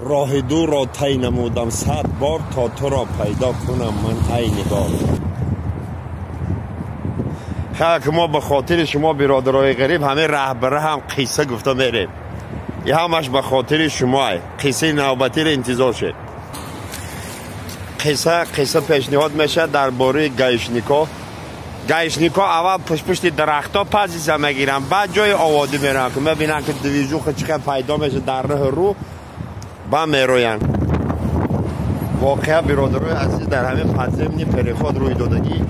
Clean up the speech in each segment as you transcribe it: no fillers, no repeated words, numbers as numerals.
راه دور را طی نمودم 100 بار تا تو را پیدا کنم من ای نگار. خیلی که ما به خاطر شما برادرای غریب همه رهبره هم قصه گفته میریم. یه همش به خاطر شما قصه نوبتی را انتظار شد. قصه پیشنهاد میشه درباره گایشنیکا. گایشنیکا اول پشت درختها پازیشن میگیرن، بعد جای آوادی میرن که میبینن که دویجو چقدر پیدا میشه در راه رو با میروین. واقعا برادرای عزیز در همین پنزمینی پریخواد روی دادگی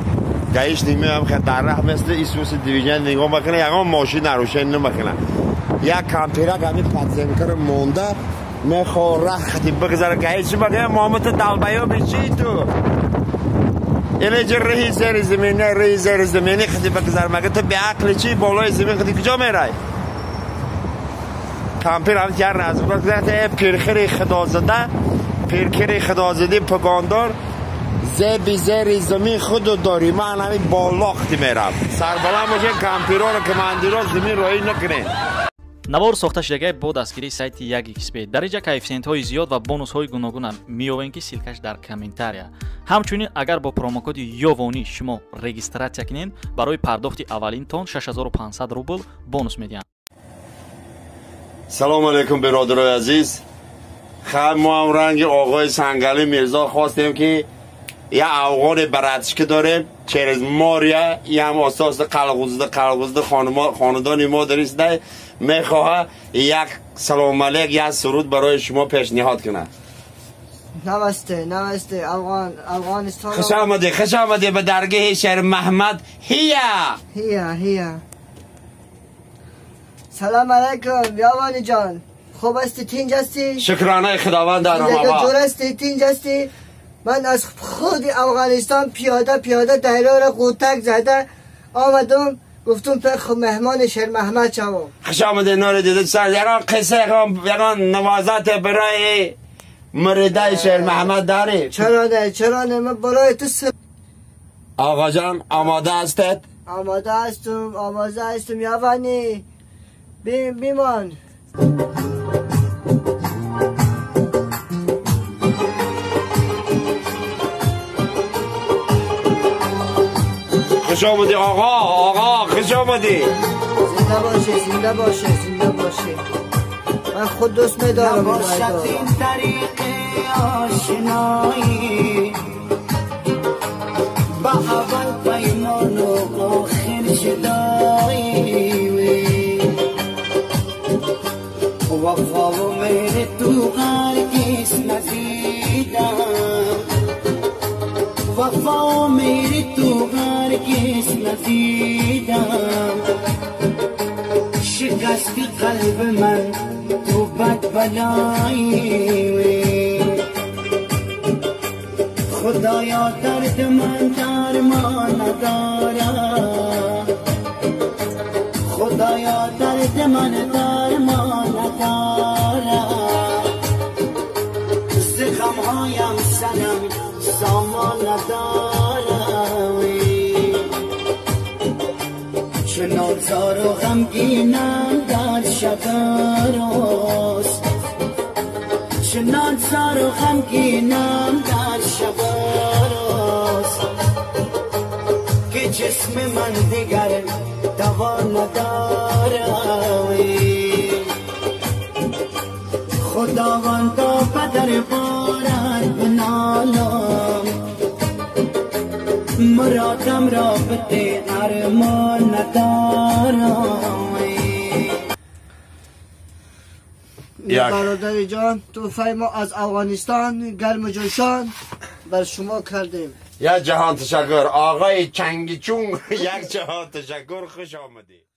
گایش نمیام که در راه مثل ایسوس دیویژن نگاه میکنه، یکم ماشین نروشن نمیکنه. یک کامپیرک همین پنزمین کرده مونده میخواه راه خطی بگذاره گایش بگه محمد دلبیا بیچی تو اینه جه رهی زیر زمینی خطی بگذاره مگه تو به عقل چی بالای زمین خطی کجا میرای؟ کامپیر هم کرد از بگذاره پیرخری خدازده پگاندار زیر زمین خودو داری. من همین بالا خطی میرم سربالا باشه کامپیرها رو کماندیرها زمین روی نکنه. навор сохта шудагии бо дастгирии сайти 1xbet дар инҷа коэффициентҳои зиёд ва бонусҳои гуногуна меёбем ки силкаш дар комментария. ҳамчунин агар бо промокоди ёвонӣ шумо регистратсия кунед барои пардохти аввалин тон 6500 рубл бонус медиҳанд. салому алайкум برادرای عزیز. خیلی ما هم رنگ آقای سنگلی میرزا خواستیم که یه افغان براتشکه داریم چرز ماریا یه هم اساس قلقوزده خاندان ما داریسته میخواه یک سلام علیک یک سرود برای شما پیشنهاد کنه. نمسته افغانستان. خوش آمده به درگاه شهر محمد. هیا سلام علیکم یوانی جان، خوب هستی؟ تینج هستی؟ شکرانه خداوند در جور هستی؟ تینج هستی؟ من از خود افغانستان پیاده دایره قوتک زده آمدم گفتم پر مهمان شهر محمد شوم. خوش آمده نور دیده سر یکان قصه یکان نوازات برای مرده شهر محمد داری؟ چرا نه من برای تو آقا جان آماده هستید؟ آماده هستم یوانی بیمان. خوش آمدی آقا خوش آمدی. زنده باشه من خود دوست میدارم. نباشد این طریق آشنایی با اول پیمان و آخر جدایی وفا و مهر تو هرگز ندیدم وفا و مهر تو هرگز ندیدم شکستی قلب من تو بد بلایی خدایا درد من درمان ندارم خدایا درد من درمان ندارم زخمهایم سنم سامان ندارم چنان زار و غمگینم در شب روز چنان زار و غمگینم در شب روز که جسم من دیگر دوا ندارم خداوندا بدر بارد بنالم مرادم را بده ارمان ندارم. برادر جان توفای ما از افغانستان گرم و جوشان بر شما کردیم. یک جهان تشکر آقای چنگی چونگ. یک جهان تشکر. خوش آمدی.